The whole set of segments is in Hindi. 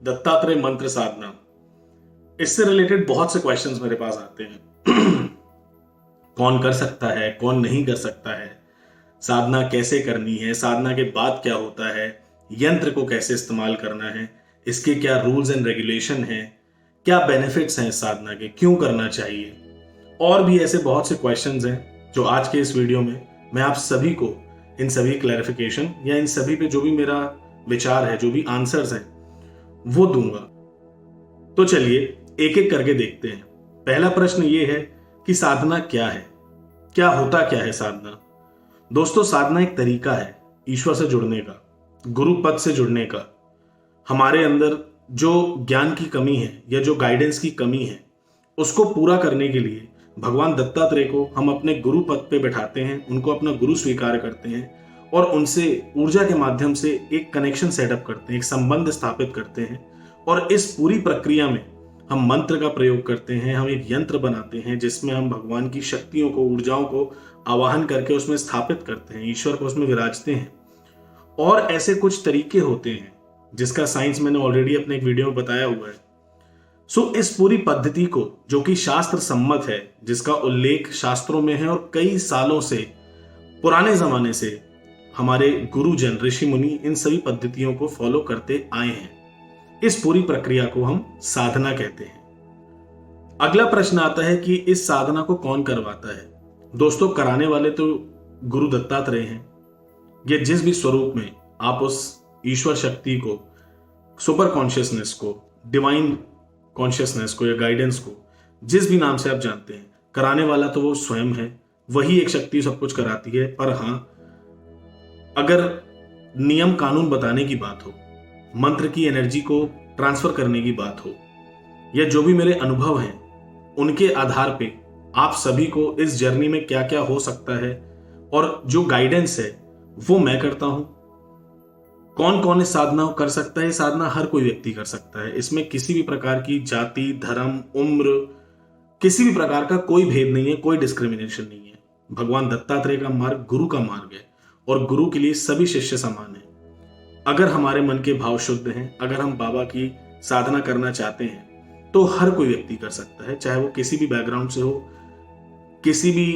दत्तात्रेय मंत्र साधना, इससे रिलेटेड बहुत से क्वेश्चंस मेरे पास आते हैं। कौन कर सकता है, कौन नहीं कर सकता है, साधना कैसे करनी है, साधना के बाद क्या होता है, यंत्र को कैसे इस्तेमाल करना है, इसके क्या रूल्स एंड रेगुलेशन हैं, क्या बेनिफिट्स हैं इस साधना के, क्यों करना चाहिए, और भी ऐसे बहुत से क्वेश्चंस हैं जो आज के इस वीडियो में मैं आप सभी को इन सभी क्लैरिफिकेशन या इन सभी पे जो भी मेरा विचार है, जो भी आंसर्स हैं, वो दूंगा। तो चलिए एक एक करके देखते हैं। पहला प्रश्न ये है कि साधना क्या है, क्या होता क्या है साधना। दोस्तों, साधना एक तरीका है ईश्वर से जुड़ने का, गुरु पद से जुड़ने का। हमारे अंदर जो ज्ञान की कमी है या जो गाइडेंस की कमी है, उसको पूरा करने के लिए भगवान दत्तात्रेय को हम अपने गुरु पद पे बैठाते हैं, उनको अपना गुरु स्वीकार करते हैं और उनसे ऊर्जा के माध्यम से एक कनेक्शन सेटअप करते हैं, एक संबंध स्थापित करते हैं। और इस पूरी प्रक्रिया में हम मंत्र का प्रयोग करते हैं, हम एक यंत्र बनाते हैं जिसमें हम भगवान की शक्तियों को, ऊर्जाओं को आवाहन करके उसमें स्थापित करते हैं, ईश्वर को उसमें विराजते हैं। और ऐसे कुछ तरीके होते हैं जिसका साइंस मैंने ऑलरेडी अपने एक वीडियो में बताया हुआ है। इस पूरी पद्धति को, जो कि शास्त्र सम्मत है, जिसका उल्लेख शास्त्रों में है और कई सालों से, पुराने जमाने से हमारे गुरुजन, ऋषि मुनि इन सभी पद्धतियों को फॉलो करते आए हैं, इस पूरी प्रक्रिया को हम साधना कहते हैं। अगला प्रश्न आता है कि इस साधना को कौन करवाता है। दोस्तों, कराने वाले तो गुरु दत्तात्रेय हैं। ये जिस भी स्वरूप में आप उस ईश्वर शक्ति को, सुपर कॉन्शियसनेस को, डिवाइन कॉन्शियसनेस को या गाइडेंस को, जिस भी नाम से आप जानते हैं, कराने वाला तो वो स्वयं है, वही एक शक्ति सब कुछ कराती है। पर हां, अगर नियम कानून बताने की बात हो, मंत्र की एनर्जी को ट्रांसफर करने की बात हो, या जो भी मेरे अनुभव हैं उनके आधार पे आप सभी को इस जर्नी में क्या क्या हो सकता है और जो गाइडेंस है वो मैं करता हूं। कौन कौन इस साधना को कर सकता है? साधना हर कोई व्यक्ति कर सकता है। इसमें किसी भी प्रकार की जाति, धर्म, उम्र, किसी भी प्रकार का कोई भेद नहीं है, कोई डिस्क्रिमिनेशन नहीं है। भगवान दत्तात्रेय का मार्ग गुरु का मार्ग है और गुरु के लिए सभी शिष्य समान है। अगर हमारे मन के भाव शुद्ध हैं, अगर हम बाबा की साधना करना चाहते हैं, तो हर कोई व्यक्ति कर सकता है, चाहे वो किसी भी बैकग्राउंड से हो, किसी भी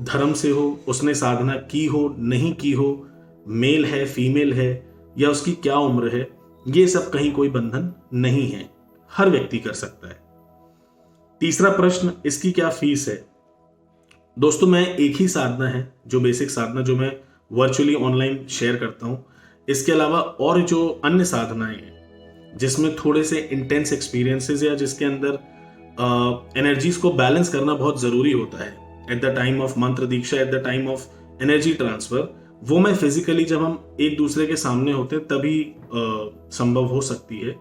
धर्म से हो, उसने साधना की हो, नहीं की हो, मेल है, फीमेल है, या उसकी क्या उम्र है, ये सब कहीं कोई बंधन नहीं है, हर व्यक्ति कर सकता है। तीसरा प्रश्न, इसकी क्या फीस है। दोस्तों, मैं एक ही साधना है, जो बेसिक साधना जो मैं वर्चुअली ऑनलाइन शेयर करता हूं। इसके अलावा और जो अन्य साधनाएं हैं जिसमें थोड़े से इंटेंस एक्सपीरियंसेस या जिसके अंदर एनर्जीज को बैलेंस करना बहुत जरूरी होता है एट द टाइम ऑफ मंत्र दीक्षा, at the time of energy transfer, वो मैं फिजिकली जब हम एक दूसरे के सामने होते हैं तभी संभव हो सकती है।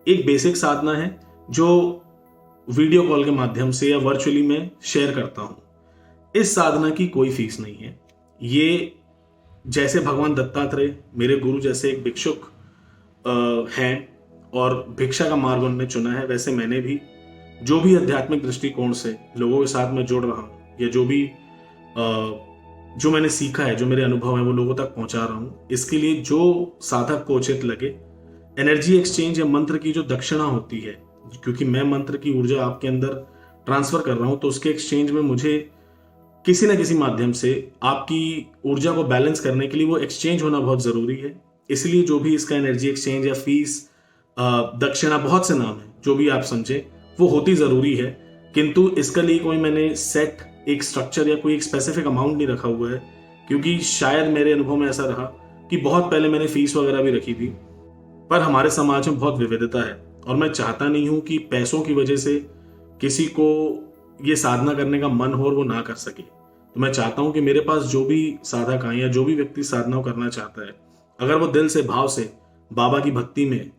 एक बेसिक साधना है जो वीडियो कॉल के माध्यम से या वर्चुअली मैं शेयर करता हूं। इस साधना की कोई फीस नहीं है। ये जैसे भगवान दत्तात्रेय मेरे गुरु जैसे एक भिक्षुक हैं और भिक्षा का मार्ग उन्होंने चुना है, वैसे मैंने भी जो भी आध्यात्मिक दृष्टिकोण से लोगों के साथ में जुड़ रहा हूं, या जो भी जो मैंने सीखा है, जो मेरे अनुभव है, वो लोगों तक पहुंचा रहा हूं। इसके लिए जो साधक को उचित लगे, एनर्जी एक्सचेंज या मंत्र की जो दक्षिणा होती है, क्योंकि मैं मंत्र की ऊर्जा आपके अंदर ट्रांसफर कर रहा हूं, तो उसके एक्सचेंज में मुझे किसी न किसी माध्यम से आपकी ऊर्जा को बैलेंस करने के लिए वो एक्सचेंज होना बहुत जरूरी है। इसलिए जो भी इसका एनर्जी एक्सचेंज या फीस, दक्षिणा, बहुत से नाम है, जो भी आप समझे, वो होती जरूरी है। किंतु इसके लिए कोई मैंने सेट एक स्ट्रक्चर या कोई एक स्पेसिफिक अमाउंट नहीं रखा हुआ है, क्योंकि शायद मेरे अनुभव में ऐसा रहा कि बहुत पहले मैंने फीस वगैरह भी रखी थी। पर हमारे समाज में बहुत विविधता है और मैं चाहता नहीं हूं कि पैसों की वजह से किसी को ये साधना करने का मन हो और वो ना कर सके। तो मैं चाहता हूं कि मेरे पास जो भी साधक आए या जो भी व्यक्ति साधना करना चाहता है, अगर वो दिल से, भाव से बाबा की भक्ति में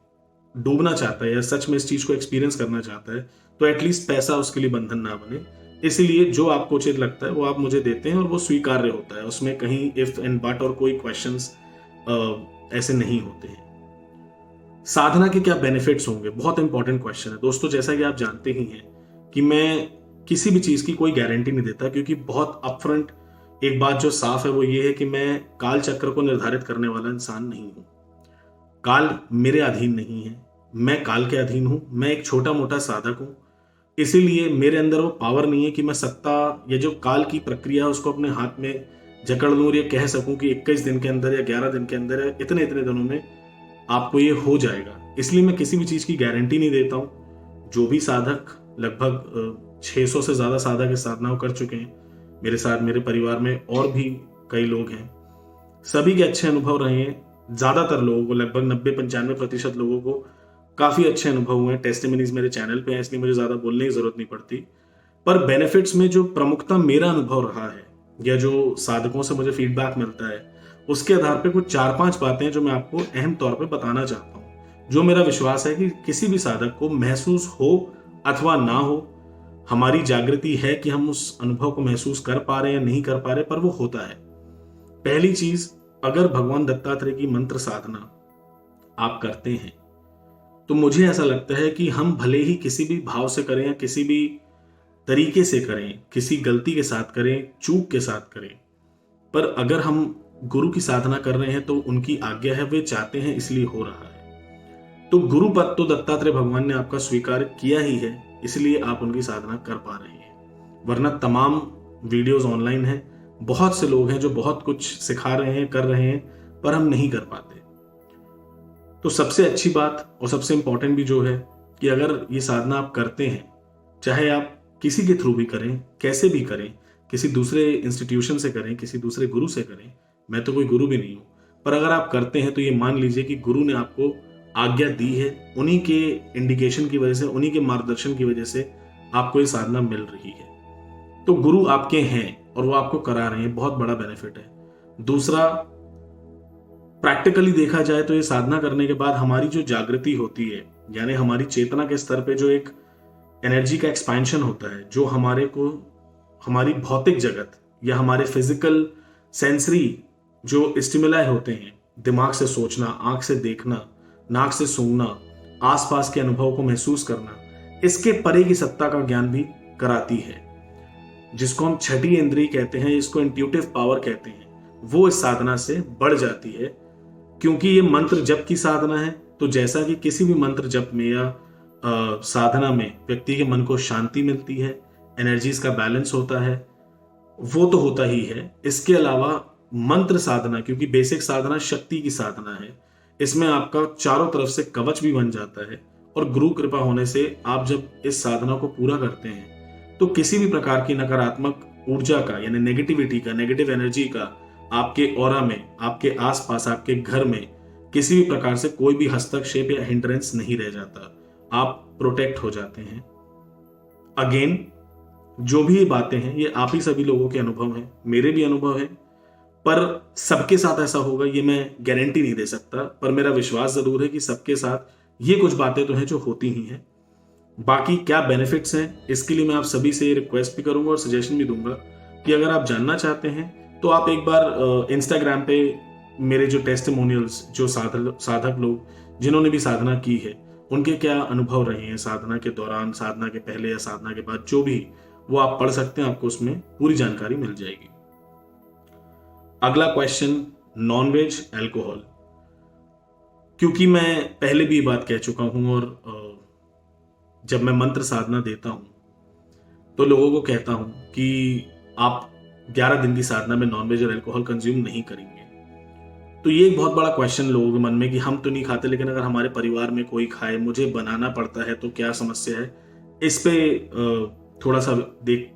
डूबना चाहता है या सच में इस चीज को एक्सपीरियंस करना चाहता है, तो एटलीस्ट पैसा उसके लिए बंधन ना बने। इसलिए जो आपको उचित लगता है वो आप मुझे देते हैं और वो स्वीकार्य होता है, उसमें कहीं इफ एंड बट और कोई क्वेश्चंस ऐसे नहीं होते हैं। साधना के क्या बेनिफिट्स होंगे, बहुत इंपॉर्टेंट क्वेश्चन है दोस्तों। जैसा कि आप जानते ही हैं कि मैं किसी भी चीज की कोई गारंटी नहीं देता, क्योंकि बहुत अपफ्रंट एक बात जो साफ है वो ये है कि मैं काल चक्र को निर्धारित करने वाला इंसान नहीं हूं। काल मेरे अधीन नहीं है, मैं काल के अधीन हूं, मैं एक छोटा मोटा साधक हूं। इसीलिए मेरे अंदर वो पावर नहीं है कि मैं सत्ता या जो काल की प्रक्रिया है उसको अपने हाथ में जकड़ लूं और ये कह सकूं कि 21 दिन के अंदर या 11 दिन के अंदर या इतने इतने दिनों में आपको ये हो जाएगा। इसलिए मैं किसी भी चीज की गारंटी नहीं देता हूं। जो भी साधक, लगभग 600 से ज्यादा साधक इस साधना को कर चुके हैं मेरे साथ, मेरे परिवार में और भी कई लोग हैं, सभी के अच्छे अनुभव रहे हैं। ज्यादातर लोगों को, लगभग 90-95% लोगों को काफी अच्छे अनुभव हुए हैं। टेस्टिमनीज मेरे चैनल पे हैं, इसलिए मुझे ज्यादा बोलने की जरूरत नहीं पड़ती। पर बेनिफिट्स में जो प्रमुखता मेरा अनुभव रहा है या जो साधकों से मुझे फीडबैक मिलता है, उसके आधार पे कुछ 4-5 बातें जो मैं आपको अहम तौर पे बताना चाहता हूं, जो मेरा विश्वास है कि किसी भी साधक को महसूस हो अथवा ना हो, हमारी जागृति है कि हम उस अनुभव को महसूस कर पा रहे हैं या नहीं कर पा रहे, पर वो होता है। पहली चीज, अगर भगवान दत्तात्रेय की मंत्र साधना आप करते हैं तो मुझे ऐसा लगता है कि हम भले ही किसी भी भाव से करें या किसी भी तरीके से करें, किसी गलती के साथ करें, चूक के साथ करें, पर अगर हम गुरु की साधना कर रहे हैं तो उनकी आज्ञा है, वे चाहते हैं, इसलिए हो रहा है। तो गुरु पद तो दत्तात्रेय भगवान ने आपका स्वीकार किया ही है, इसलिए आप उनकी साधना कर पा रहे हैं। वरना तमाम वीडियोस ऑनलाइन हैं, बहुत से लोग हैं जो बहुत कुछ सिखा रहे हैं, कर रहे हैं, पर हम नहीं कर पाते। तो सबसे अच्छी बात और सबसे इंपॉर्टेंट भी जो है कि अगर ये साधना आप करते हैं, चाहे आप किसी के थ्रू भी करें, कैसे भी करें, किसी दूसरे इंस्टीट्यूशन से करें, किसी दूसरे गुरु से करें, मैं तो कोई गुरु भी नहीं हूं, पर अगर आप करते हैं तो ये मान लीजिए कि गुरु ने आपको आज्ञा दी है, उन्हीं के इंडिकेशन की वजह से, उन्हीं के मार्गदर्शन की वजह से आपको ये साधना मिल रही है। तो गुरु आपके हैं और वो आपको करा रहे हैं, बहुत बड़ा बेनिफिट है। दूसरा, प्रैक्टिकली देखा जाए तो ये साधना करने के बाद हमारी जो जागृति होती है, यानी हमारी चेतना के स्तर पे जो एक एनर्जी का एक्सपेंशन होता है, जो हमारे को हमारी भौतिक जगत या हमारे फिजिकल सेंसरी जो स्टिमुलाई होते हैं, दिमाग से सोचना, आंख से देखना, नाक से सूंघना, आसपास के अनुभव को महसूस करना, इसके परे की सत्ता का ज्ञान भी कराती है, जिसको हम छठी इंद्रिय कहते हैं, इसको इंट्यूटिव पावर कहते हैं, वो इस साधना से बढ़ जाती है। क्योंकि ये मंत्र जप की साधना है, तो जैसा कि किसी भी मंत्र जप में या साधना में व्यक्ति के मन को शांति मिलती है, एनर्जीज का बैलेंस होता है, वो तो होता ही है। इसके अलावा मंत्र साधना, क्योंकि बेसिक साधना शक्ति की साधना है, इसमें आपका चारों तरफ से कवच भी बन जाता है, और गुरु कृपा होने से आप जब इस साधना को पूरा करते हैं तो किसी भी प्रकार की नकारात्मक ऊर्जा का, यानी नेगेटिविटी का, नेगेटिव एनर्जी का आपके ऑरा में, आपके आसपास, आपके घर में किसी भी प्रकार से कोई भी हस्तक्षेप या हिंड्रेंस नहीं रह जाता, आप प्रोटेक्ट हो जाते हैं। अगेन, जो भी ये बातें हैं ये आप ही सभी लोगों के अनुभव हैं, मेरे भी अनुभव हैं, पर सबके साथ ऐसा होगा ये मैं गारंटी नहीं दे सकता, पर मेरा विश्वास जरूर है कि सबके साथ ये कुछ बातें तो हैं जो होती ही हैं। बाकी क्या बेनिफिट्स हैं, इसके लिए मैं आप सभी से रिक्वेस्ट भी करूंगा और सजेशन भी दूंगा कि अगर आप जानना चाहते हैं तो आप एक बार इंस्टाग्राम पे मेरे जो टेस्टिमोनियल्स, जो साधक लोग जिन्होंने भी साधना की है, उनके क्या अनुभव रहे हैं साधना के दौरान, साधना के पहले या साधना के बाद, जो भी, वो आप पढ़ सकते हैं, आपको उसमें पूरी जानकारी मिल जाएगी। अगला क्वेश्चन, नॉनवेज, अल्कोहल। क्योंकि मैं पहले भी बात कह चुका हूं और जब मैं मंत्र साधना देता हूं तो लोगों को कहता हूं कि आप 11 दिन की साधना में नॉनवेज और अल्कोहल कंज्यूम नहीं करेंगे। तो ये एक बहुत बड़ा क्वेश्चन लोगों के मन में कि हम तो नहीं खाते, लेकिन अगर हमारे परिवार में कोई खाए, मुझे बनाना पड़ता है, तो क्या समस्या है? इस पे थोड़ा सा देख,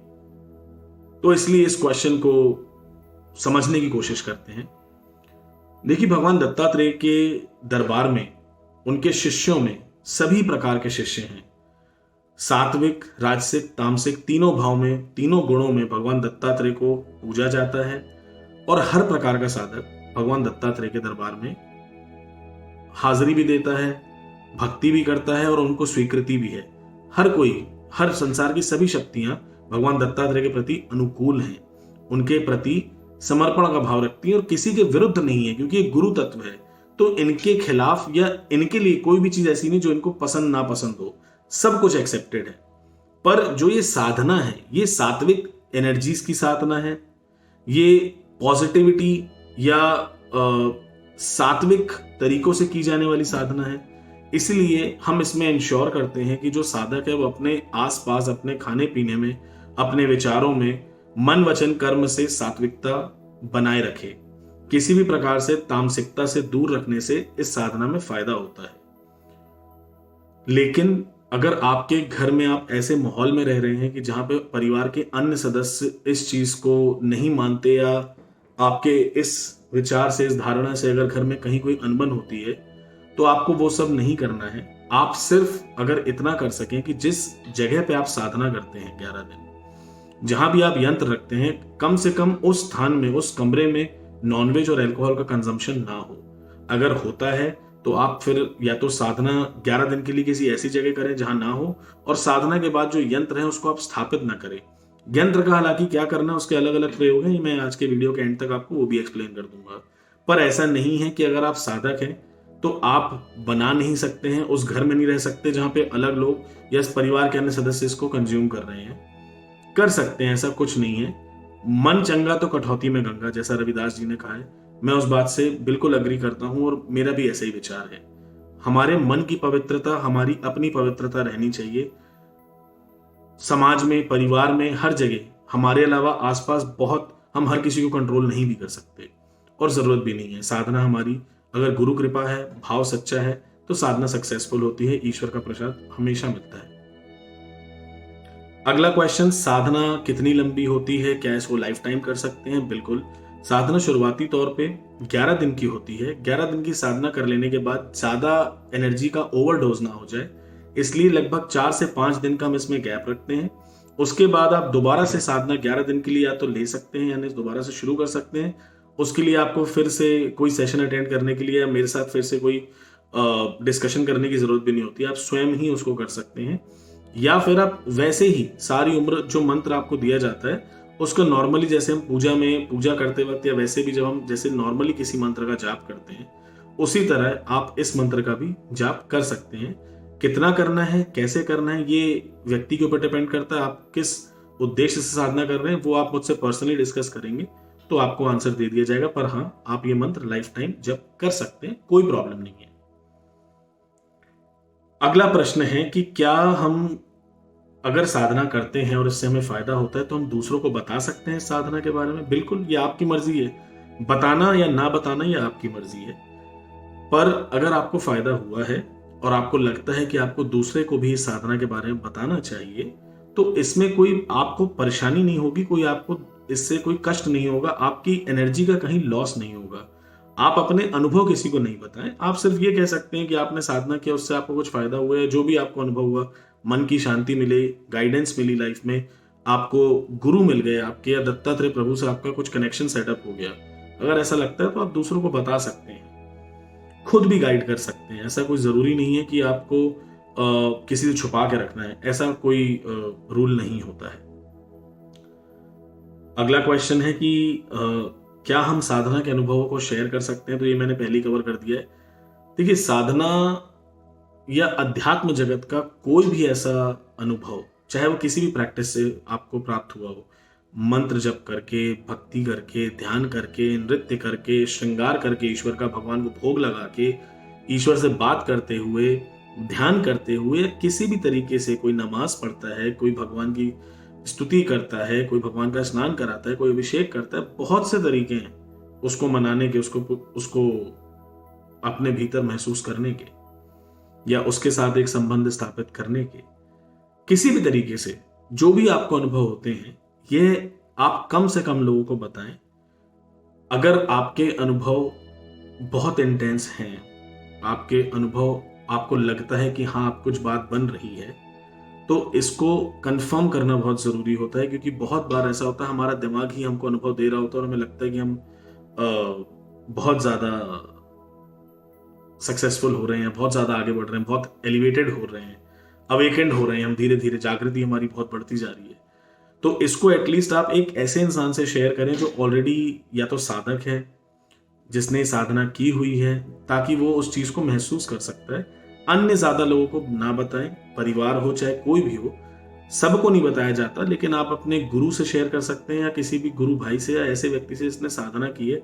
तो इसलिए इस क्वेश्चन को समझने की कोशिश करते हैं। देखिए, भगवान दत्तात्रेय के दरबार में, उनके शिष्यों में सभी प्रकार के शिष्य हैं। सात्विक, राजसिक, तामसिक, तीनों भाव में, तीनों गुणों में भगवान दत्तात्रेय को पूजा जाता है, और हर प्रकार का साधक भगवान दत्तात्रेय के दरबार में हाजिरी भी देता है, भक्ति भी करता है, और उनको स्वीकृति भी है। हर कोई, हर संसार की सभी शक्तियां भगवान दत्तात्रेय के प्रति अनुकूल हैं, उनके प्रति समर्पण का भाव रखती है और किसी के विरुद्ध नहीं है, क्योंकि ये गुरु तत्व है। तो इनके खिलाफ या इनके लिए कोई भी चीज ऐसी नहीं जो इनको पसंद ना पसंद हो, सब कुछ एक्सेप्टेड है। पर जो ये साधना है, ये सात्विक एनर्जीज की साधना है, ये पॉजिटिविटी या सात्विक तरीकों से की जाने वाली साधना है, इसलिए हम इसमें इंश्योर करते हैं कि जो साधक है वो अपने आसपास, अपने खाने पीने में, अपने विचारों में मन वचन कर्म से सात्विकता बनाए रखे। किसी भी प्रकार से तामसिकता से दूर रखने से इस साधना में फायदा होता है। लेकिन अगर आपके घर में आप ऐसे माहौल में रह रहे हैं कि जहां पे परिवार के अन्य सदस्य इस चीज को नहीं मानते, या आपके इस विचार से, इस धारणा से अगर घर में कहीं कोई अनबन होती है, तो आपको वो सब नहीं करना है। आप सिर्फ अगर इतना कर सकें कि जिस जगह पे आप साधना करते हैं 11 दिन, जहां भी आप यंत्र रखते हैं, कम से कम उस स्थान में, उस कमरे में नॉनवेज और अल्कोहल का कंजम्पशन ना हो। अगर होता है तो आप फिर या तो साधना 11 दिन के लिए किसी ऐसी जगह करें जहां ना हो, और साधना के बाद जो यंत्र है उसको आप स्थापित ना करें। यंत्र का हालांकि क्या करना है उसके अलग अलग प्रयोग हैं, मैं आज के वीडियो के एंड तक आपको वो भी एक्सप्लेन कर दूंगा। पर ऐसा नहीं है कि अगर आप साधक हैं तो आप बना नहीं सकते हैं, उस घर में नहीं रह सकते जहां पे अलग लोग या इस परिवार के अन्य सदस्य इसको कंज्यूम कर रहे हैं। कर सकते हैं, ऐसा कुछ नहीं है। मन चंगा तो कटौती में गंगा, जैसा रविदास जी ने कहा है। मैं उस बात से बिल्कुल अग्री करता हूं और मेरा भी ऐसा ही विचार है। हमारे मन की पवित्रता, हमारी अपनी पवित्रता रहनी चाहिए। समाज में, परिवार में, हर जगह हमारे अलावा आसपास बहुत, हम हर किसी को कंट्रोल नहीं भी कर सकते और जरूरत भी नहीं है। साधना हमारी, अगर गुरु कृपा है, भाव सच्चा है, तो साधना सक्सेसफुल होती है। ईश्वर का प्रसाद हमेशा मिलता है। अगला क्वेश्चन, साधना कितनी लंबी होती है, क्या इसको लाइफ टाइम कर सकते हैं? बिल्कुल। साधना शुरुआती तौर पे 11 दिन की होती है। 11 दिन की साधना कर लेने के बाद ज्यादा एनर्जी का ओवरडोज ना हो जाए, इसलिए लगभग 4 से 5 दिन का हम इसमें गैप रखते हैं। उसके बाद आप दोबारा से साधना 11 दिन के लिए या तो ले सकते हैं, यानी दोबारा से शुरू कर सकते हैं। उसके लिए आपको फिर से कोई सेशन अटेंड करने के लिए या मेरे साथ फिर से कोई डिस्कशन करने की जरूरत भी नहीं होती, आप स्वयं ही उसको कर सकते हैं। या फिर आप वैसे ही सारी उम्र जो मंत्र आपको दिया जाता है उसको नॉर्मली, जैसे हम पूजा में पूजा करते वक्त, या वैसे भी जब हम जैसे नॉर्मली किसी मंत्र का जाप करते हैं, उसी तरह आप इस मंत्र का भी जाप कर सकते हैं। कितना करना है, कैसे करना है, ये व्यक्ति के ऊपर डिपेंड करता है। आप किस उद्देश्य से साधना कर रहे हैं वो आप मुझसे पर्सनली डिस्कस करेंगे तो आपको आंसर दे दिया जाएगा। पर हाँ, आप ये मंत्र लाइफ टाइम जप कर सकते हैं, कोई प्रॉब्लम नहीं है। अगला प्रश्न है कि क्या हम अगर साधना करते हैं और इससे हमें फायदा होता है तो हम दूसरों को बता सकते हैं साधना के बारे में? बिल्कुल, ये आपकी मर्जी है, बताना या ना बताना ये आपकी मर्जी है। पर अगर आपको फायदा हुआ है और आपको लगता है कि आपको दूसरे को भी इस साधना के बारे में बताना चाहिए, तो इसमें कोई आपको परेशानी नहीं होगी, कोई आपको इससे कोई कष्ट नहीं होगा, आपकी एनर्जी का कहीं लॉस नहीं होगा। आप अपने अनुभव किसी को नहीं बताएं, आप सिर्फ ये कह सकते हैं कि आपने साधना किया, उससे आपको कुछ फायदा हुआ है, जो भी आपको अनुभव हुआ, मन की शांति मिले, गाइडेंस मिली लाइफ में, आपको गुरु मिल गए आपके, या दत्तात्रेय प्रभु से आपका कुछ कनेक्शन सेटअप हो गया। अगर ऐसा लगता है तो आप दूसरों को बता सकते हैं, खुद भी गाइड कर सकते हैं। ऐसा कोई जरूरी नहीं है कि आपको किसी से छुपा के रखना है, ऐसा कोई रूल नहीं होता है। अगला क्वेश्चन है कि क्या हम साधना के अनुभवों को शेयर कर सकते हैं? तो ये मैंने पहले ही कवर कर दिया है। देखिए, साधना या अध्यात्म जगत का कोई भी ऐसा अनुभव, चाहे वो किसी भी प्रैक्टिस से आपको प्राप्त हुआ हो, मंत्र जप करके, भक्ति करके, ध्यान करके, नृत्य करके, श्रृंगार करके, ईश्वर का, भगवान को भोग लगा के, ईश्वर से बात करते हुए, ध्यान करते हुए, किसी भी तरीके से कोई नमाज पढ़ता है, कोई भगवान की स्तुति करता है, कोई भगवान का स्नान कराता है, कोई अभिषेक करता है, बहुत से तरीके हैं उसको मनाने के, उसको अपने भीतर महसूस करने के, या उसके साथ एक संबंध स्थापित करने के। किसी भी तरीके से जो भी आपको अनुभव होते हैं, ये आप कम से कम लोगों को बताएं। अगर आपके अनुभव बहुत इंटेंस हैं, आपके अनुभव, आपको लगता है कि हाँ आप कुछ बात बन रही है, तो इसको कंफर्म करना बहुत जरूरी होता है। क्योंकि बहुत बार ऐसा होता है, हमारा दिमाग ही हमको अनुभव दे रहा होता है और हमें लगता है कि हम बहुत ज्यादा सक्सेसफुल हो रहे हैं, बहुत ज्यादा आगे बढ़ रहे हैं, बहुत एलिवेटेड हो रहे हैं, अवेकेंड हो रहे हैं हम, धीरे धीरे जागृति हमारी बहुत बढ़ती जा रही है। तो इसको एटलीस्ट आप एक ऐसे इंसान से शेयर करें जो ऑलरेडी या तो साधक है, जिसने साधना की हुई है, ताकि वो उस चीज को महसूस कर सकता है। अन्य ज्यादा लोगों को ना बताएं, परिवार हो चाहे कोई भी हो, सबको नहीं बताया जाता, लेकिन आप अपने गुरु से शेयर कर सकते हैं, या किसी भी गुरु भाई से, या ऐसे व्यक्ति से जिसने साधना की है,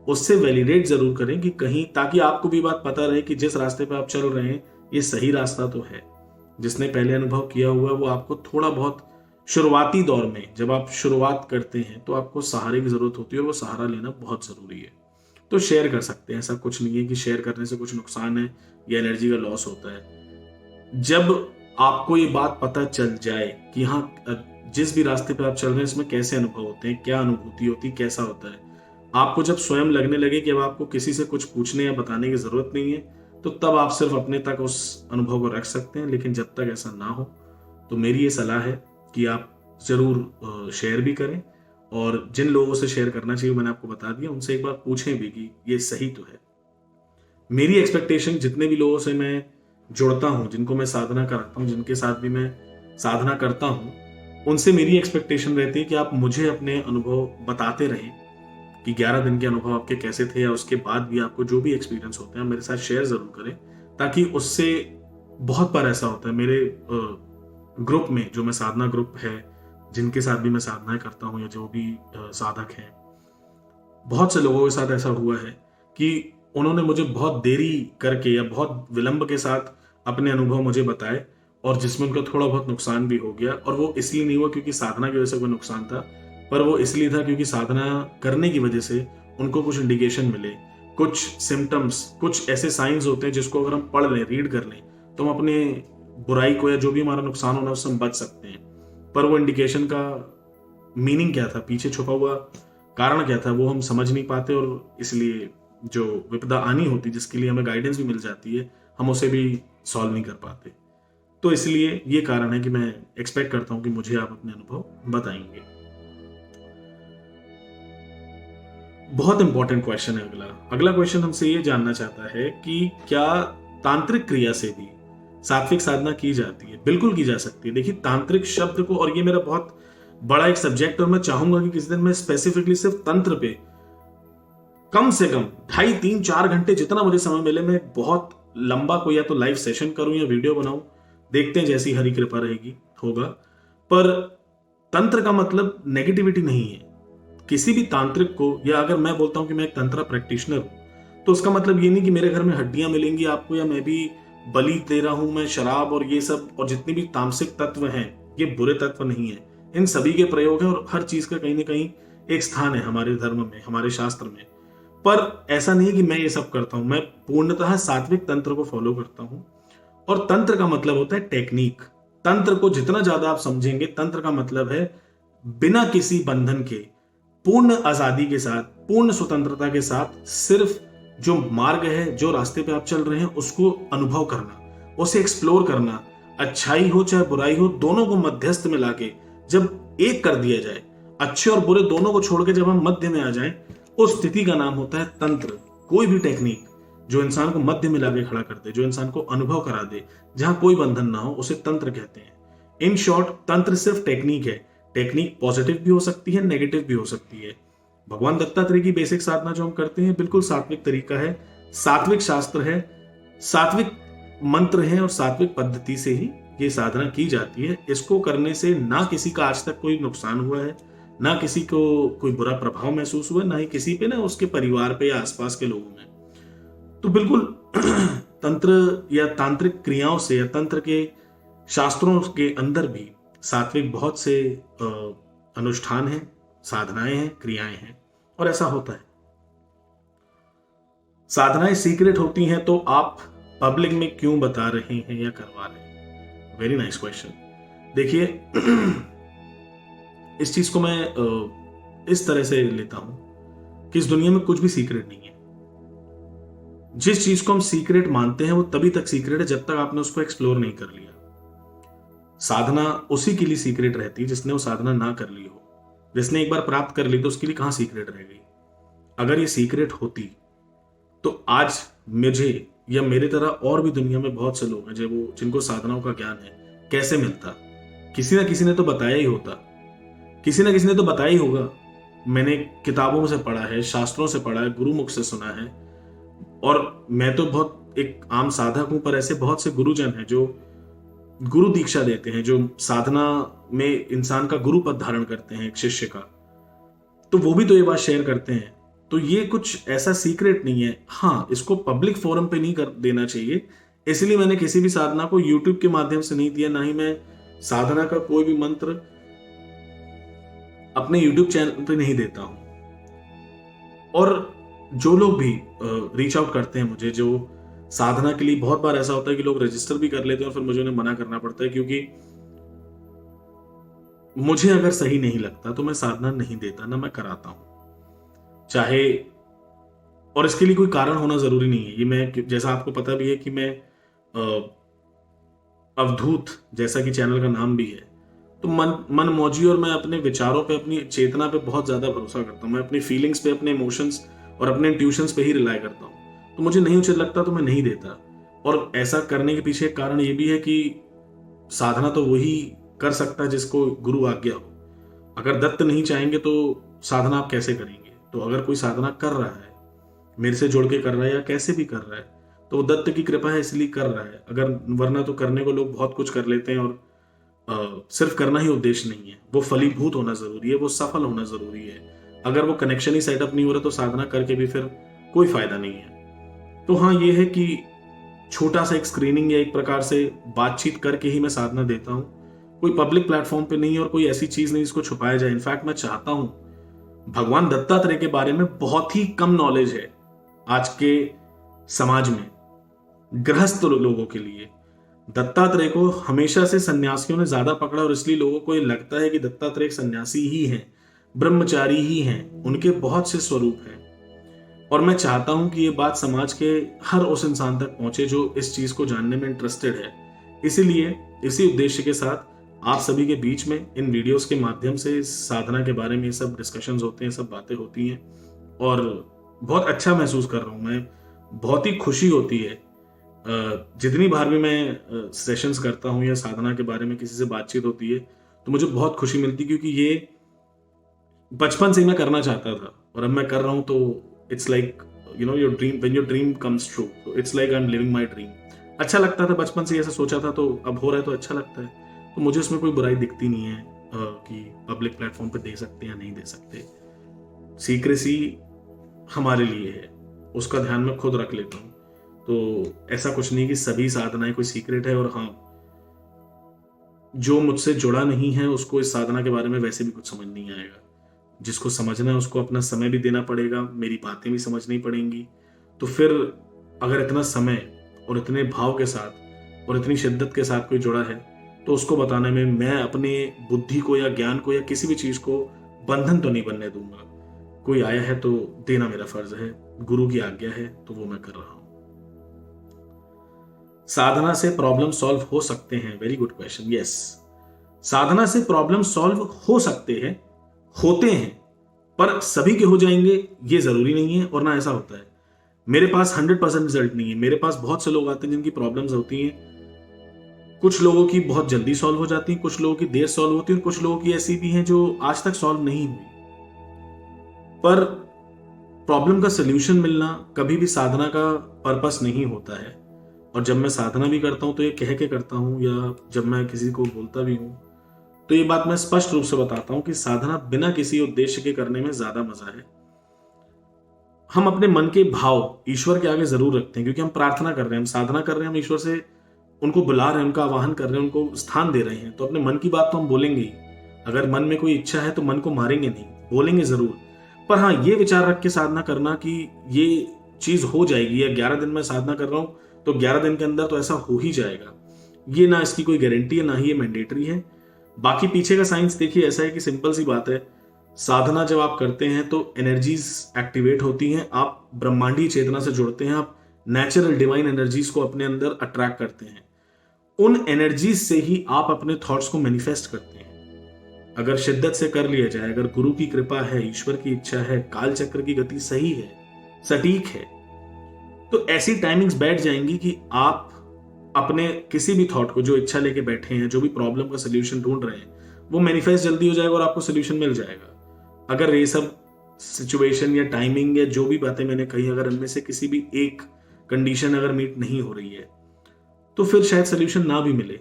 उससे वैलिडेट जरूर करें कि कहीं, ताकि आपको भी बात पता रहे कि जिस रास्ते पे आप चल रहे हैं ये सही रास्ता तो है। जिसने पहले अनुभव किया हुआ है वो आपको थोड़ा बहुत शुरुआती दौर में, जब आप शुरुआत करते हैं तो आपको सहारे की जरूरत होती है, और वो सहारा लेना बहुत जरूरी है। तो शेयर कर सकते हैं, ऐसा कुछ नहीं है कि शेयर करने से कुछ नुकसान है या एनर्जी का लॉस होता है। जब आपको ये बात पता चल जाए कि हाँ, जिस भी रास्ते पे आप चल रहे हैं इसमें कैसे अनुभव होते हैं, क्या अनुभूति होती है, कैसा होता है, आपको जब स्वयं लगने लगे कि अब आपको किसी से कुछ पूछने या बताने की जरूरत नहीं है, तो तब आप सिर्फ अपने तक उस अनुभव को रख सकते हैं। लेकिन जब तक ऐसा ना हो तो मेरी ये सलाह है कि आप जरूर शेयर भी करें, और जिन लोगों से शेयर करना चाहिए मैंने आपको बता दिया, उनसे एक बार पूछें भी कि ये सही तो है। मेरी एक्सपेक्टेशन, जितने भी लोगों से मैं जुड़ता हूं, जिनको मैं साधना कराता हूं, जिनके साथ भी मैं साधना करता हूं, उनसे मेरी एक्सपेक्टेशन रहती है कि आप मुझे अपने अनुभव बताते रहें कि 11 दिन के अनुभव आपके कैसे थे, या उसके बाद भी आपको जो भी एक्सपीरियंस होते हैं मेरे साथ शेयर जरूर करें, ताकि उससे, बहुत बार ऐसा होता है मेरे ग्रुप में, जो मैं साधना ग्रुप है जिनके साथ भी मैं साधनाएं करता हूं, या जो भी साधक हैं, बहुत से लोगों के साथ ऐसा हुआ है कि उन्होंने मुझे बहुत देरी करके या बहुत विलंब के साथ अपने अनुभव मुझे बताए, और जिसमें उनका थोड़ा बहुत नुकसान भी हो गया। और वो इसलिए नहीं हुआ क्योंकि साधना की वजह से कोई नुकसान था, पर वो इसलिए था क्योंकि साधना करने की वजह से उनको कुछ इंडिकेशन मिले, कुछ सिम्टम्स, कुछ ऐसे साइंस होते हैं जिसको अगर हम पढ़ लें, रीड कर लें, तो हम अपने बुराई को या जो भी हमारा नुकसान होना उससे हम बच सकते हैं। पर वो इंडिकेशन का मीनिंग क्या था, पीछे छुपा हुआ कारण क्या था, वो हम समझ नहीं पाते, और इसलिए जो विपदा आनी होती, जिसके लिए हमें गाइडेंस भी मिल जाती है, हम उसे भी सॉल्व नहीं कर पाते। तो इसलिए ये कारण है कि मैं एक्सपेक्ट करता हूं कि मुझे आप अपने अनुभव बताएंगे। बहुत इंपॉर्टेंट क्वेश्चन है अगला। अगला क्वेश्चन हमसे ये जानना चाहता है कि क्या तांत्रिक क्रिया से भी सात्विक साधना की जाती है? बिल्कुल की जा सकती है। देखिए, तांत्रिक शब्द को, और ये मेरा बहुत बड़ा एक सब्जेक्ट, और मैं चाहूंगा कि किसी दिन मैं स्पेसिफिकली सिर्फ तंत्र पे कम से कम 2.5-3-4 घंटे, जितना मुझे समय मिले, मैं बहुत लंबा कोई या तो लाइव सेशन करूं या वीडियो बनाऊं, देखते हैं जैसी हरी कृपा रहेगी होगा। पर तंत्र का मतलब नेगेटिविटी नहीं है। किसी भी तांत्रिक को, या अगर मैं बोलता हूं कि मैं एक तंत्र प्रैक्टिशनर हूं, तो उसका मतलब ये नहीं कि मेरे घर में हड्डियां मिलेंगी आपको, या मैं भी बलि दे रहा हूं, मैं शराब और ये सब, और जितने भी तामसिक तत्व हैं ये बुरे तत्व नहीं है। इन सभी के प्रयोग है, और हर चीज का कहीं ना कहीं एक स्थान है हमारे धर्म में, हमारे शास्त्र में। पर ऐसा नहीं कि मैं ये सब करता हूं, मैं पूर्णतः सात्विक तंत्र को फॉलो करता हूं। और तंत्र का मतलब होता है टेक्निक। तंत्र को जितना ज्यादा आप समझेंगे, तंत्र का मतलब है बिना किसी बंधन के, पूर्ण आजादी के साथ, पूर्ण स्वतंत्रता के साथ, सिर्फ जो मार्ग है, जो रास्ते पे आप चल रहे हैं, उसको अनुभव करना, उसे एक्सप्लोर करना। अच्छाई हो चाहे बुराई हो, दोनों को मध्यस्थ में लाके जब एक कर दिया जाए, अच्छे और बुरे दोनों को छोड़ के जब हम मध्य में आ जाएं, उस स्थिति का नाम होता है तंत्र। कोई भी टेक्निक जो इंसान को मध्य में लाके खड़ा कर दे, जो इंसान को अनुभव करा दे, जहां कोई बंधन ना हो, उसे तंत्र कहते हैं। इन शॉर्ट, तंत्र सिर्फ टेक्निक है। टेक्निक पॉजिटिव भी हो सकती है, नेगेटिव भी हो सकती है। भगवान दत्तात्रेय की बेसिक साधना जो हम करते हैं, बिल्कुल सात्विक तरीका है, सात्विक शास्त्र है, सात्विक मंत्र है, और सात्विक पद्धति से ही ये साधना की जाती है। इसको करने से ना किसी का आज तक कोई नुकसान हुआ है, ना किसी को कोई बुरा प्रभाव महसूस हुआ, ना ही किसी पे, ना उसके परिवार पे या आसपास के लोगों में। तो बिल्कुल तंत्र या तांत्रिक क्रियाओं से, या तंत्र के शास्त्रों के अंदर भी सात्विक बहुत से अनुष्ठान हैं, साधनाएं हैं, क्रियाएं हैं, और ऐसा होता है। साधनाएं सीक्रेट होती हैं तो आप पब्लिक में क्यों बता रहे हैं या करवा रहे हैं? Very nice question. देखिए, इस चीज को मैं इस तरह से लेता हूं कि इस दुनिया में कुछ भी सीक्रेट नहीं है। जिस चीज को हम सीक्रेट मानते हैं वो तभी तक सीक्रेट है जब तक आपने उसको एक्सप्लोर नहीं कर लिया। साधना उसी के लिए सीक्रेट रहती है जिसने वो साधना ना कर ली हो। जिसने एक बार प्राप्त कर ली तो उसके लिए कहां सीक्रेट रह गई। अगर ये सीक्रेट होती तो आज मुझे या मेरे तरह और भी दुनिया में बहुत से लोग हैं जिनको साधनाओं का ज्ञान है, कैसे मिलता? किसी ना किसी ने तो बताया ही होता, किसी ना किसी ने तो बताया ही होगा। मैंने किताबों से पढ़ा है, शास्त्रों से पढ़ा है, गुरुमुख से सुना है, और मैं तो बहुत एक आम साधक हूं, पर ऐसे बहुत से गुरुजन हैं जो गुरु दीक्षा देते हैं, जो साधना में इंसान का गुरु पद धारण करते हैं, एक शिष्य का। तो वो भी तो ये बात शेयर करते हैं तो ये कुछ ऐसा सीक्रेट नहीं है। हाँ, इसको पब्लिक फोरम पे नहीं कर देना चाहिए, इसलिए मैंने किसी भी साधना को यूट्यूब के माध्यम से नहीं दिया, ना ही मैं साधना का कोई भी मंत्र अपने यूट्यूब चैनल पे नहीं देता हूं। और जो लोग भी रीच आउट करते हैं मुझे, जो साधना के लिए, बहुत बार ऐसा होता है कि लोग रजिस्टर भी कर लेते हैं और फिर मुझे उन्हें मना करना पड़ता है, क्योंकि मुझे अगर सही नहीं लगता तो मैं साधना नहीं देता, ना मैं कराता हूं। चाहे, और इसके लिए कोई कारण होना जरूरी नहीं है। ये मैं, जैसा आपको पता भी है कि मैं अवधूत, जैसा कि चैनल का नाम भी है, तो मन मौजी, और मैं अपने विचारों पे, अपनी चेतना पे बहुत ज्यादा भरोसा करता हूँ। मैं अपनी फीलिंग्स पे, अपने इमोशंस और अपने ट्यूशंस पे ही रिलाय करता हूँ। तो मुझे नहीं उचित लगता तो मैं नहीं देता। और ऐसा करने के पीछे एक कारण ये भी है कि साधना तो वही कर सकता है जिसको गुरु आज्ञा हो। अगर दत्त नहीं चाहेंगे तो साधना आप कैसे करेंगे? तो अगर कोई साधना कर रहा है, मेरे से जोड़ के कर रहा है या कैसे भी कर रहा है, तो वो दत्त की कृपा है इसलिए कर रहा है। अगर वरना तो करने को लोग बहुत कुछ कर लेते हैं, और सिर्फ करना ही उद्देश्य नहीं है, वो फलीभूत होना जरूरी है, वो सफल होना जरूरी है। अगर वो कनेक्शन ही सेटअप नहीं हो रहा तो साधना करके भी फिर कोई फायदा नहीं है। तो हाँ, ये है कि छोटा सा एक स्क्रीनिंग या एक प्रकार से बातचीत करके ही मैं साधना देता हूं, कोई पब्लिक प्लेटफॉर्म पे नहीं, और कोई ऐसी चीज नहीं जिसको छुपाया जाए। इनफैक्ट मैं चाहता हूं, भगवान दत्तात्रेय के बारे में बहुत ही कम नॉलेज है आज के समाज में, गृहस्थ लोगों के लिए। दत्तात्रेय को हमेशा से सन्यासियों ने ज्यादा पकड़ा, और इसलिए लोगों को ये लगता है कि दत्तात्रेय एक सन्यासी ही हैं, ब्रह्मचारी ही हैं। उनके बहुत से स्वरूप हैं, और मैं चाहता हूं कि ये बात समाज के हर उस इंसान तक पहुंचे जो इस चीज को जानने में इंटरेस्टेड है। इसीलिए इसी उद्देश्य के साथ आप सभी के बीच में इन वीडियोस के माध्यम से इस साधना के बारे में ये सब डिस्कशंस होते हैं, सब बातें होती हैं, और बहुत अच्छा महसूस कर रहा हूं मैं। बहुत ही खुशी होती है जितनी बार भी मैं सेशंस करता हूं या साधना के बारे में किसी से बातचीत होती है, तो मुझे बहुत खुशी मिलती है, क्योंकि ये बचपन से ही मैं करना चाहता था और अब मैं कर रहा हूं। तो it's like your dream, when your dream comes true, तो it's like I am living my dream. अच्छा लगता था, बचपन से ऐसा सोचा था, तो अब हो रहा है तो अच्छा लगता है। तो मुझे उसमें कोई बुराई दिखती नहीं है कि पब्लिक प्लेटफॉर्म पे दे सकते या नहीं दे सकते। सीक्रेसी हमारे लिए है, उसका ध्यान मैं खुद रख लेता हूँ। तो ऐसा कुछ नहीं कि सभी साधनाएं कोई सीक्रेट है। और हाँ, जो मुझसे जुड़ा नहीं है उसको इस साधना के बारे में वैसे भी कुछ समझ नहीं आएगा। जिसको समझना है उसको अपना समय भी देना पड़ेगा, मेरी बातें भी समझनी पड़ेंगी। तो फिर अगर इतना समय और इतने भाव के साथ और इतनी शिद्दत के साथ कोई जुड़ा है, तो उसको बताने में मैं अपने बुद्धि को या ज्ञान को या किसी भी चीज को बंधन तो नहीं बनने दूंगा। कोई आया है तो देना मेरा फर्ज है, गुरु की आज्ञा है तो वो मैं कर रहा हूं। साधना से प्रॉब्लम सॉल्व हो सकते हैं? Very good question. यस, साधना से प्रॉब्लम सॉल्व हो सकते हैं, होते हैं, पर सभी के हो जाएंगे ये जरूरी नहीं है, और ना ऐसा होता है। मेरे पास 100% रिजल्ट नहीं है। मेरे पास बहुत से लोग आते हैं जिनकी प्रॉब्लम्स होती हैं। कुछ लोगों की बहुत जल्दी सॉल्व हो जाती है, कुछ लोगों की देर सॉल्व होती है, और कुछ लोगों की ऐसी भी हैं जो आज तक सॉल्व नहीं हुई। पर प्रॉब्लम का सोल्यूशन मिलना कभी भी साधना का पर्पस नहीं होता है। और जब मैं साधना भी करता हूं तो ये कह के करता हूं, या जब मैं किसी को बोलता भी हूं तो ये बात मैं स्पष्ट रूप से बताता हूं कि साधना बिना किसी उद्देश्य के करने में ज्यादा मजा है। हम अपने मन के भाव ईश्वर के आगे जरूर रखते हैं, क्योंकि हम प्रार्थना कर रहे हैं, हम साधना कर रहे हैं, हम ईश्वर से उनको बुला रहे हैं, उनका आवाहन कर रहे हैं, उनको स्थान दे रहे हैं। तो अपने मन की बात तो हम बोलेंगे ही। अगर मन में कोई इच्छा है तो मन को मारेंगे नहीं, बोलेंगे जरूर। पर हाँ, ये विचार रख के साधना करना कि ये चीज हो जाएगी, या 11 दिन में साधना कर रहा हूं तो 11 दिन के अंदर तो ऐसा हो ही जाएगा, ये ना इसकी कोई गारंटी है, ना ही ये मैंडेटरी है। बाकी पीछे का साइंस देखिए, ऐसा है कि सिंपल सी बात है, साधना जब आप करते हैं तो एनर्जीज एक्टिवेट होती हैं, आप ब्रह्मांडीय चेतना से जुड़ते हैं, आप नेचुरल डिवाइन एनर्जीज को अपने अंदर अट्रैक्ट करते हैं। उन एनर्जीज से ही आप अपने थॉट्स को मैनिफेस्ट करते हैं। अगर शिद्दत से कर लिया जाए, अगर गुरु की कृपा है, ईश्वर की इच्छा है, काल चक्र की गति सही है, सटीक है, तो ऐसी टाइमिंग्स बैठ जाएंगी कि आप अपने किसी भी थॉट को, जो इच्छा लेके बैठे हैं, जो भी प्रॉब्लम का सोल्यूशन ढूंढ रहे हैं, वो मैनिफेस्ट जल्दी हो जाएगा और आपको सोल्यूशन मिल जाएगा। अगर ये सब सिचुएशन या टाइमिंग या जो भी बातें मैंने कही, अगर इनमें से किसी भी एक कंडीशन अगर मीट नहीं हो रही है, तो फिर शायद सोल्यूशन ना भी मिले।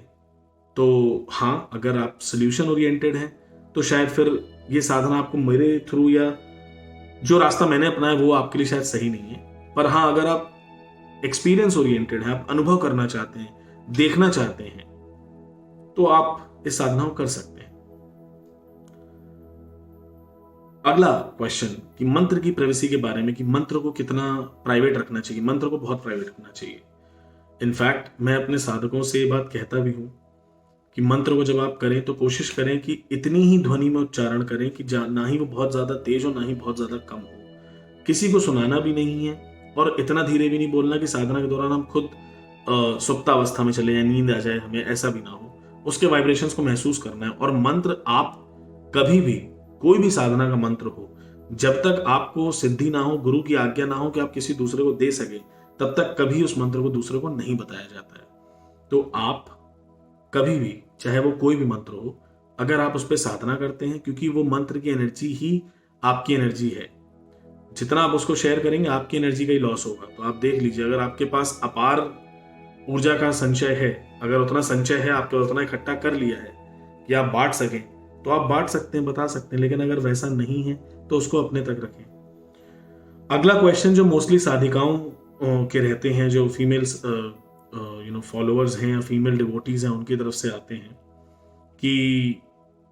तो हाँ, अगर आप सोल्यूशन ओरिएंटेड हैं तो शायद फिर ये साधना आपको मेरे थ्रू या जो रास्ता मैंने अपनाया वो आपके लिए शायद सही नहीं है, पर हाँ अगर आप एक्सपीरियंस ओरिएंटेड हैं, आप अनुभव करना चाहते हैं, देखना चाहते हैं, तो आप इस साधना को कर सकते हैं। अगला क्वेश्चन कि मंत्र की प्राइवेसी के बारे में, कि मंत्र को कितना प्राइवेट रखना चाहिए। मंत्र को बहुत प्राइवेट रखना चाहिए। इनफैक्ट मैं अपने साधकों से ये बात कहता भी हूं कि मंत्र को जब आप करें तो कोशिश करें कि इतनी ही ध्वनि में उच्चारण करें कि ना ही वो बहुत ज्यादा तेज हो ना ही बहुत ज्यादा कम हो। किसी को सुनाना भी नहीं है और इतना धीरे भी नहीं बोलना कि साधना के दौरान हम खुद सुप्तावस्था में चले जाए, नींद आ जाए हमें, ऐसा भी ना हो। उसके वाइब्रेशंस को महसूस करना है। और मंत्र आप कभी भी, कोई भी साधना का मंत्र हो, जब तक आपको सिद्धि ना हो, गुरु की आज्ञा ना हो कि आप किसी दूसरे को दे सके, तब तक कभी उस मंत्र को दूसरे को नहीं बताया जाता है। तो आप कभी भी, चाहे वो कोई भी मंत्र हो, अगर आप उस पर साधना करते हैं, क्योंकि वो मंत्र की एनर्जी ही आपकी एनर्जी है, जितना आप उसको शेयर करेंगे आपकी एनर्जी का ही लॉस होगा। तो आप देख लीजिए, अगर आपके पास अपार ऊर्जा का संचय है, अगर उतना संचय है, आपके उतना इकट्ठा कर लिया है कि आप बांट सकें, तो आप बांट सकते हैं, बता सकते हैं। लेकिन अगर वैसा नहीं है तो उसको अपने तक रखें। अगला क्वेश्चन जो मोस्टली साधिकाओं के रहते हैं, जो फीमेल्स फॉलोअर्स हैं या फीमेल डिवोटीज हैं, उनकी तरफ से आते हैं कि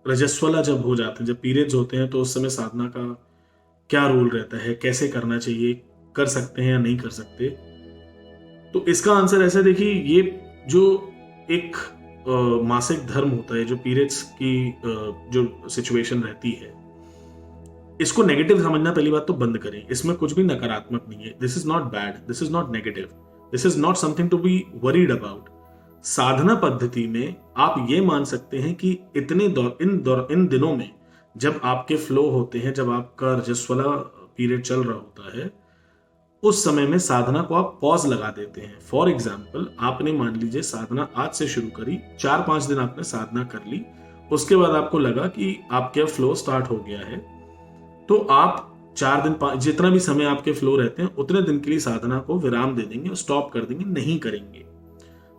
रजस्वला जब हो जाते हैं, जब पीरियड्स होते हैं, तो उस समय साधना का क्या रोल रहता है, कैसे करना चाहिए, कर सकते हैं या नहीं कर सकते। तो इसका आंसर ऐसा देखिए, ये जो एक मासिक धर्म होता है, जो पीरियड्स की जो सिचुएशन रहती है, इसको नेगेटिव समझना पहली बात तो बंद करें। इसमें कुछ भी नकारात्मक नहीं है। This is not bad, this is not negative, this is not something to be worried about. साधना पद्धति में आप ये मान सकते हैं कि इन दिनों में जब आपके फ्लो होते हैं, जब आपका रजस्वला पीरियड चल रहा होता है, उस समय में साधना को आप पॉज लगा देते हैं। फॉर एग्जाम्पल, आपने मान लीजिए साधना आज से शुरू करी, 4-5 दिन आपने साधना कर ली, उसके बाद आपको लगा कि आपका फ्लो स्टार्ट हो गया है, तो आप 4 दिन, जितना भी समय आपके फ्लो रहते हैं, उतने दिन के लिए साधना को विराम दे देंगे, स्टॉप कर देंगे, नहीं करेंगे।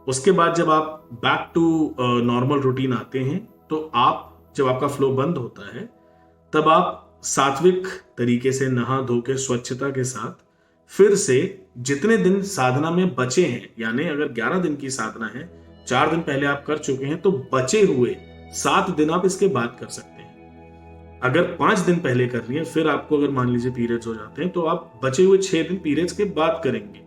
उसके बाद जब आप बैक टू नॉर्मल रूटीन आते हैं, तो आप जब आपका फ्लो बंद होता है, तब आप सात्विक तरीके से नहा धो के स्वच्छता के साथ फिर से जितने दिन साधना में बचे हैं, यानी अगर 11 दिन की साधना है, 4 दिन पहले आप कर चुके हैं, तो बचे हुए 7 दिन आप इसके बाद कर सकते हैं। अगर 5 दिन पहले कर रही है, फिर आपको अगर मान लीजिए पीरियड्स हो जाते हैं, तो आप बचे हुए 6 दिन पीरियड्स के बाद करेंगे।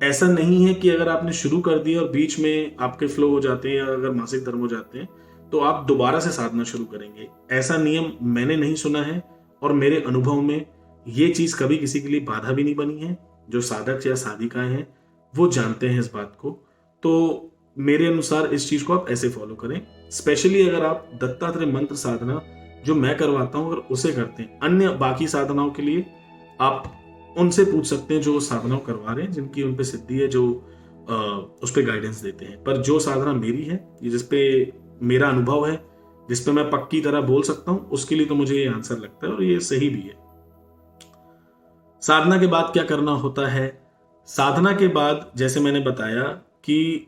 ऐसा नहीं है कि अगर आपने शुरू कर दिया और बीच में आपके फ्लो हो जाते हैं या अगर मासिक धर्म हो जाते हैं, तो आप दोबारा से साधना शुरू करेंगे। ऐसा नियम मैंने नहीं सुना है, और मेरे अनुभव में ये चीज कभी किसी के लिए बाधा भी नहीं बनी है। जो साधक या साधिकाएं हैं वो जानते हैं इस बात को। तो मेरे अनुसार इस चीज को आप ऐसे फॉलो करें। स्पेशली अगर आप दत्तात्रेय मंत्र साधना जो मैं करवाता हूं, अगर उसे करते हैं, अन्य बाकी साधनाओं के लिए आप उनसे पूछ सकते हैं जो साधना करवा रहे हैं, जिनकी उन पे सिद्धि है, जो उस पर गाइडेंस देते हैं। पर जो साधना मेरी है, जिसपे मेरा अनुभव है, जिसपे मैं पक्की तरह बोल सकता हूं, उसके लिए तो मुझे ये आंसर लगता है और ये सही भी है। साधना के बाद क्या करना होता है? साधना के बाद जैसे मैंने बताया कि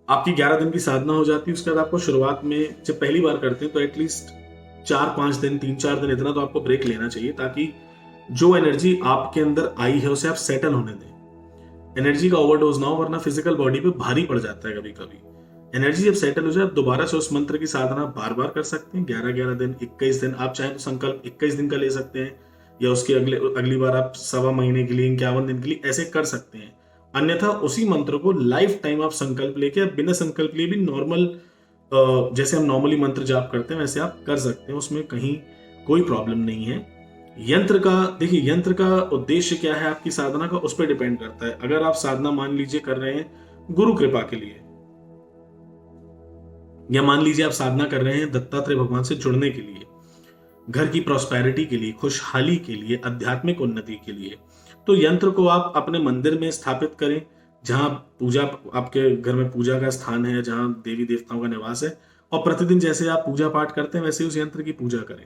आपकी 11 दिन की साधना हो जाती है। उसके बाद आपको शुरुआत में जब पहली बार करते हैं तो एटलीस्ट 4-5 दिन, 3-4 दिन इतना तो आपको ब्रेक लेना चाहिए, ताकि जो एनर्जी आपके अंदर आई है उसे आप सेटल होने दें। एनर्जी का ओवरडोज ना हो, वरना फिजिकल बॉडी पे भारी पड़ जाता है कभी कभी। एनर्जी जब सेटल हो जाए, आप दोबारा से उस मंत्र की साधना बार बार कर सकते हैं। 11-11 दिन, 21 दिन, आप चाहें तो संकल्प 21 दिन का ले सकते हैं, या उसके अगली बार आप 1.25 महीने के लिए, 51 दिन के लिए ऐसे कर सकते हैं। अन्यथा उसी मंत्र को लाइफ टाइम आप संकल्प लेके, बिना संकल्प लिए भी नॉर्मल, जैसे हम नॉर्मली मंत्र जाप करते हैं वैसे आप कर सकते हैं, उसमें कहीं कोई प्रॉब्लम नहीं है। यंत्र का देखिए, यंत्र का उद्देश्य क्या है आपकी साधना का, उस पर डिपेंड करता है। अगर आप साधना मान लीजिए कर रहे हैं गुरु कृपा के लिए, या मान लीजिए आप साधना कर रहे हैं दत्तात्रेय भगवान से जुड़ने के लिए, घर की प्रॉस्पेरिटी के लिए, खुशहाली के लिए, आध्यात्मिक उन्नति के लिए, तो यंत्र को आप अपने मंदिर में स्थापित करें, जहां पूजा, आपके घर में पूजा का स्थान है, जहां देवी देवताओं का निवास है, और प्रतिदिन जैसे आप पूजा पाठ करते हैं वैसे उस यंत्र की पूजा करें।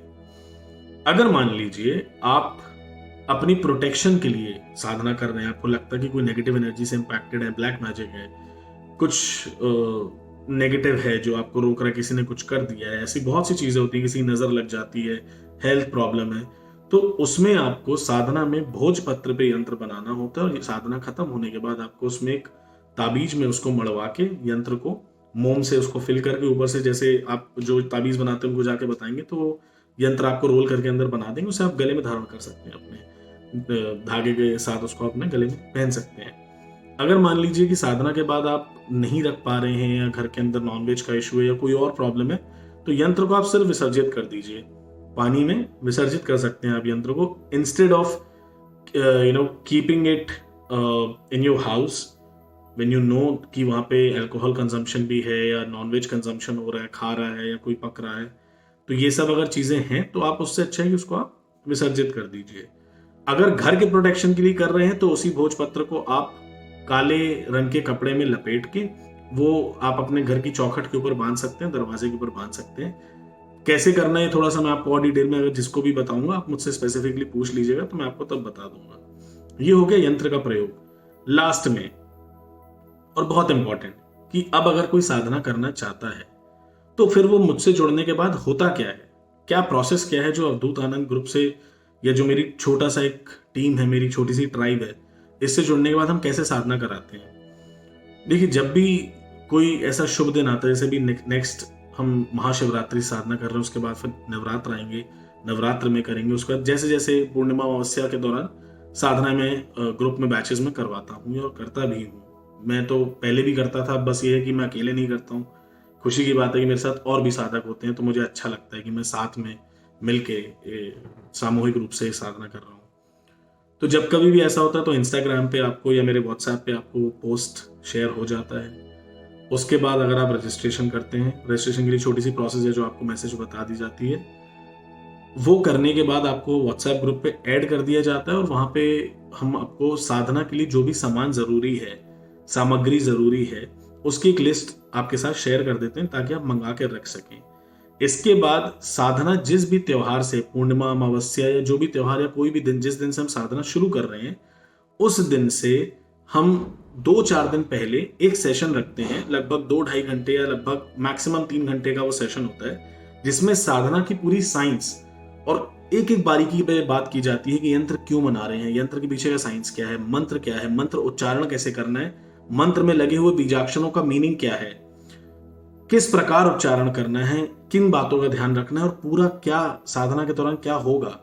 अगर मान लीजिए आप अपनी प्रोटेक्शन के लिए साधना कर रहे हैं, आपको लगता है कि कोई नेगेटिव एनर्जी से इंपैक्टेड है, ब्लैक मैजिक है, कुछ नेगेटिव है जो आपको रोक रहा है, किसी ने कुछ कर दिया है, ऐसी बहुत सी चीजें होती है, किसी की नजर लग जाती है, हेल्थ प्रॉब्लम है, तो उसमें आपको साधना में भोजपत्र पे यंत्र बनाना होता है और ये साधना खत्म होने के बाद आपको उसमें एक ताबीज में उसको मड़वा के यंत्र को मोम से उसको फिल करके ऊपर से, जैसे आप जो ताबीज बनाते हैं उनको जाके बताएंगे तो यंत्र आपको रोल करके अंदर बना देंगे, उसे आप गले में धारण कर सकते हैं, अपने धागे के साथ उसको अपने गले में पहन सकते हैं। अगर मान लीजिए कि साधना के बाद आप नहीं रख पा रहे हैं या घर के अंदर नॉनवेज का इशू है या कोई और प्रॉब्लम है, तो यंत्र को आप सिर्फ विसर्जित कर दीजिए, पानी में विसर्जित कर सकते हैं आप यंत्र को, instead of keeping it in your house when you know कि वहां पे अल्कोहल कंजम्पशन भी है या नॉनवेज कंजम्पशन हो रहा है, खा रहा है या कोई पक रहा है, तो ये सब अगर चीजें हैं तो आप उससे अच्छा है कि उसको आप विसर्जित कर दीजिए। अगर घर के प्रोटेक्शन के लिए कर रहे हैं तो उसी भोजपत्र को आप काले रंग के कपड़े में लपेट के वो आप अपने घर की चौखट के ऊपर बांध सकते हैं, दरवाजे के ऊपर बांध सकते हैं। कैसे करना है थोड़ा सा मैं आपको और डिटेल में अगर जिसको भी बताऊंगा, आप मुझसे स्पेसिफिकली पूछ लीजिएगा तो मैं आपको तब बता दूंगा। ये हो गया यंत्र का प्रयोग। लास्ट में और बहुत इंपॉर्टेंट कि अब अगर कोई साधना करना चाहता है तो फिर वो मुझसे जुड़ने के बाद होता क्या है, क्या प्रोसेस क्या है जो अवधूत आनंद ग्रुप से या जो मेरी छोटा सा एक टीम है, मेरी छोटी सी ट्राइब है, इससे जुड़ने के बाद हम कैसे साधना कराते हैं। देखिए, जब भी कोई ऐसा शुभ दिन आता है, जैसे भी नेक्स्ट हम महाशिवरात्रि साधना कर रहे हैं, उसके बाद फिर नवरात्र आएंगे, नवरात्र में करेंगे, उसके बाद जैसे जैसे पूर्णिमा अमावस्या के दौरान साधना में ग्रुप में बैचेस में करवाता हूँ और करता भी हूँ। मैं तो पहले भी करता था, बस ये है कि मैं अकेले नहीं करता हूँ। खुशी की बात है कि मेरे साथ और भी साधक होते हैं, तो मुझे अच्छा लगता है कि मैं साथ में मिलके सामूहिक रूप से साधना कर रहा हूँ। तो जब कभी भी ऐसा होता है तो इंस्टाग्राम पे आपको या मेरे व्हाट्सएप पे आपको पोस्ट शेयर हो जाता है। उसके बाद अगर आप रजिस्ट्रेशन करते हैं, रजिस्ट्रेशन के लिए छोटी सी प्रोसेस है जो आपको मैसेज बता दी जाती है, वो करने के बाद आपको व्हाट्सएप ग्रुप पे ऐड कर दिया जाता है और वहां पे हम आपको साधना के लिए जो भी सामान जरूरी है, सामग्री जरूरी है, उसकी एक लिस्ट आपके साथ शेयर कर देते हैं ताकि आप मंगा के रख सकें। इसके बाद साधना जिस भी त्योहार से, पूर्णिमा अमावस्या या जो भी त्योहार या कोई भी दिन, जिस दिन से हम साधना शुरू कर रहे हैं, उस दिन से हम 2-4 दिन पहले एक सेशन रखते हैं, लगभग 2-2.5 घंटे या लगभग मैक्सिमम 3 घंटे का वो सेशन होता है, जिसमें साधना की पूरी साइंस और एक एक बारीकी पे बात की जाती है कि यंत्र क्यों बना रहे हैं, यंत्र के पीछे का साइंस क्या है, मंत्र क्या है, मंत्र उच्चारण कैसे करना है, मंत्र में लगे हुए बीजाक्षरों का मीनिंग क्या है, किस प्रकार उच्चारण करना है, किन बातों का ध्यान रखना है और पूरा क्या साधना के दौरान क्या होगा,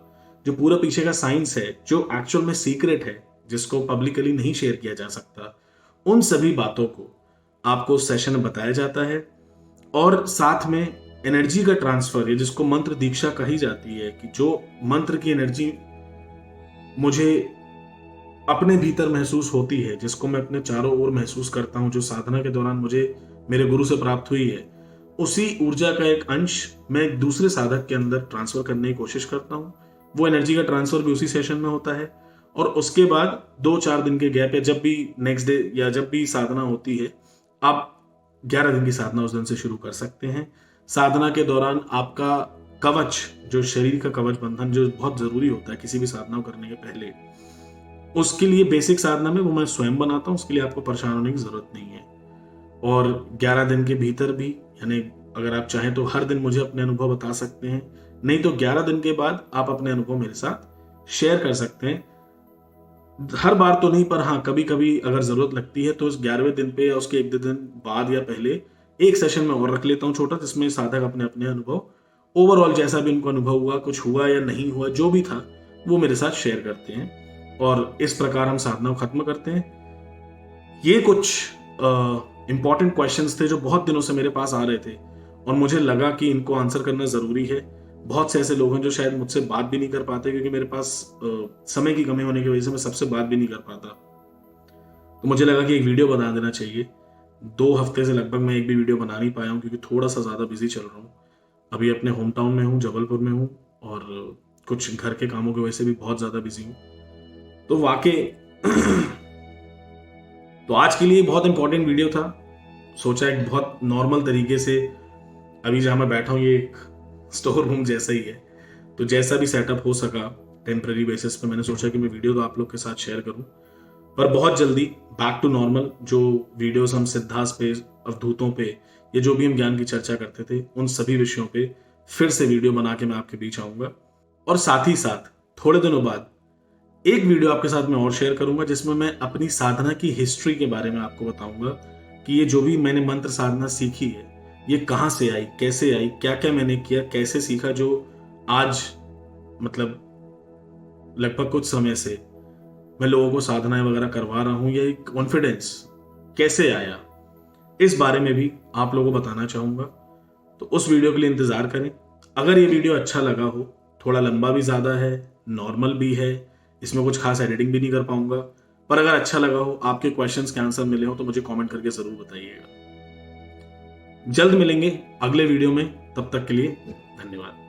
जो पूरा पीछे का साइंस है, जो एक्चुअल में सीक्रेट है, जिसको पब्लिकली नहीं शेयर किया जा सकता, उन सभी बातों को आपको सेशन में बताया जाता है। और साथ में एनर्जी का ट्रांसफर है, जिसको मंत्र दीक्षा कही जाती है, कि जो मंत्र की एनर्जी मुझे अपने भीतर महसूस होती है, जिसको मैं अपने चारों ओर महसूस करता हूं, जो साधना के दौरान मुझे मेरे गुरु से प्राप्त हुई है, उसी ऊर्जा का एक अंश मैं एक दूसरे साधक के अंदर ट्रांसफर करने की कोशिश करता हूं। वो एनर्जी का ट्रांसफर भी उसी सेशन में होता है और उसके बाद 2-4 दिन के गैप या जब भी नेक्स्ट डे या जब भी साधना होती है, आप 11 दिन की साधना उस दिन से शुरू कर सकते हैं। साधना के दौरान आपका कवच, जो शरीर का कवच बंधन, जो बहुत जरूरी होता है किसी भी साधना को करने के पहले, उसके लिए बेसिक साधना में वो मैं स्वयं बनाता हूं, उसके लिए आपको परेशान होने की जरूरत नहीं है। और 11 दिन के भीतर भी, यानी अगर आप चाहें तो हर दिन मुझे अपने अनुभव बता सकते हैं, नहीं तो 11 दिन के बाद आप अपने अनुभव मेरे साथ शेयर कर सकते हैं। हर बार तो नहीं, पर हाँ कभी कभी अगर जरूरत लगती है तो उस 11वें दिन पे या उसके 1-2 दिन बाद या पहले एक सेशन में और रख लेता हूँ छोटा, जिसमें साधक अपने अपने अनुभव, ओवरऑल जैसा भी उनको अनुभव हुआ, कुछ हुआ या नहीं हुआ, जो भी था वो मेरे साथ शेयर करते हैं और इस प्रकार हम साधना को खत्म करते हैं। ये कुछ इंपॉर्टेंट क्वेश्चंस थे जो बहुत दिनों से मेरे पास आ रहे थे और मुझे लगा कि इनको आंसर करना जरूरी है। बहुत से ऐसे लोग हैं जो शायद मुझसे बात भी नहीं कर पाते, क्योंकि मेरे पास समय की कमी होने की वजह से मैं सबसे बात भी नहीं कर पाता। तो मुझे लगा कि एक वीडियो बना देना चाहिए। 2 हफ्ते से लगभग मैं एक भी वीडियो बना नहीं पाया हूँ, क्योंकि थोड़ा सा ज़्यादा बिजी चल रहा हूँ। अभी अपने होम टाउन में हूँ, जबलपुर में हूँ, और कुछ घर के कामों की वजह से भी बहुत ज़्यादा बिजी हूँ। तो वाकई तो आज के लिए बहुत इंपॉर्टेंट वीडियो था। सोचा एक बहुत नॉर्मल तरीके से, अभी जहाँ मैं बैठा हूँ ये एक स्टोर रूम जैसा ही है, तो जैसा भी सेटअप हो सका टेम्पररी बेसिस पे, मैंने सोचा कि मैं वीडियो तो आप लोग के साथ शेयर करूं। पर बहुत जल्दी बैक टू नॉर्मल जो वीडियोस हम सिद्धांत पे, अवधूतों पे ये जो भी हम ज्ञान की चर्चा करते थे उन सभी विषयों पे फिर से वीडियो बना के मैं आपके बीच आऊंगा। और साथ ही साथ थोड़े दिनों बाद एक वीडियो आपके साथ मैं और शेयर करूंगा जिसमें मैं अपनी साधना की हिस्ट्री के बारे में आपको बताऊंगा कि ये जो भी मैंने मंत्र साधना सीखी है ये कहां से आई, कैसे आई, क्या क्या मैंने किया, कैसे सीखा, जो आज मतलब लगभग कुछ समय से मैं लोगों को साधनाएं वगैरह करवा रहा हूं, ये कॉन्फिडेंस कैसे आया, इस बारे में भी आप लोगों को बताना चाहूंगा। तो उस वीडियो के लिए इंतजार करें। अगर ये वीडियो अच्छा लगा हो, थोड़ा लंबा भी ज्यादा है, नॉर्मल भी है, इसमें कुछ खास एडिटिंग भी नहीं कर पाऊंगा, पर अगर अच्छा लगा हो, आपके क्वेश्चंस के आंसर मिले हो तो मुझे कमेंट करके जरूर बताइएगा। जल्द मिलेंगे अगले वीडियो में, तब तक के लिए धन्यवाद।